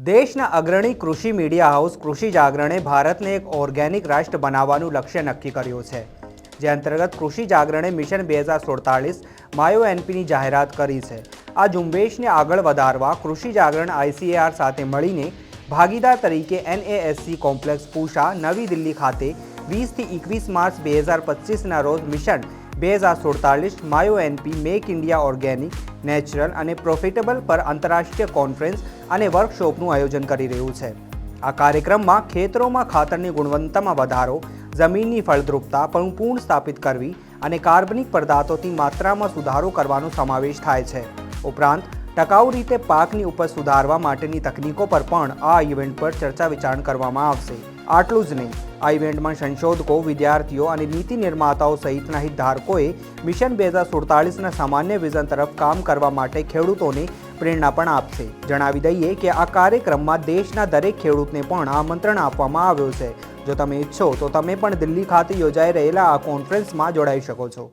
દેશના અગ્રણી કૃષિ મીડિયા હાઉસ કૃષિ જાગરણે ભારતને એક ઓર્ગેનિક રાષ્ટ્ર બનાવવાનું લક્ષ્ય નક્કી કર્યું છે, જે અંતર્ગત કૃષિ જાગરણે મિશન 2047 માયોએનપીની જાહેરાત કરી છે। આ ઝુંબેશને આગળ વધારવા કૃષિ જાગરણ ICAR સાથે મળીને ભાગીદાર તરીકે NASC કોમ્પ્લેક્સ પૂષા નવી દિલ્હી ખાતે 20 થી 21 માર્ચ 2025ના રોજ મિશન 2047 માયોએનપી મેક ઇન્ડિયા ઓર્ગેનિક, નેચરલ અને પ્રોફિટેબલ પર આંતરરાષ્ટ્રીય કોન્ફરન્સ અને વર્કશોપનું આયોજન કરી રહ્યું છે। આ કાર્યક્રમમાં ખેતરોમાં ખાતરની ગુણવત્તામાં વધારો, જમીનની ફળદ્રુપતા પૂર્ણ સ્થાપિત કરવી અને કાર્બનિક પદાર્થોની માત્રામાં સુધારો કરવાનો સમાવેશ થાય છે। ઉપરાંત ટકાઉ રીતે પાકની ઉપજ સુધારવા માટેની તકનીકો પર પણ આ ઇવેન્ટ પર ચર્ચા વિચારણા કરવામાં આવશે। આટલું જ નહીં, આ ઇવેન્ટમાં સંશોધકો, વિદ્યાર્થીઓ અને નીતિ નિર્માતાઓ સહિતના હિતધારકોએ મિશન 2047ના સામાન્ય વિઝન તરફ કામ કરવા માટે ખેડૂતોને પ્રેરણા પણ આપશે। જણાવી દઈએ કે આ કાર્યક્રમમાં દેશના દરેક ખેડૂતને પણ આમંત્રણ આપવામાં આવ્યું છે। જો તમે ઈચ્છો તો તમે પણ દિલ્હી ખાતે યોજાઈ રહેલા આ કોન્ફરન્સમાં જોડાઈ શકો છો।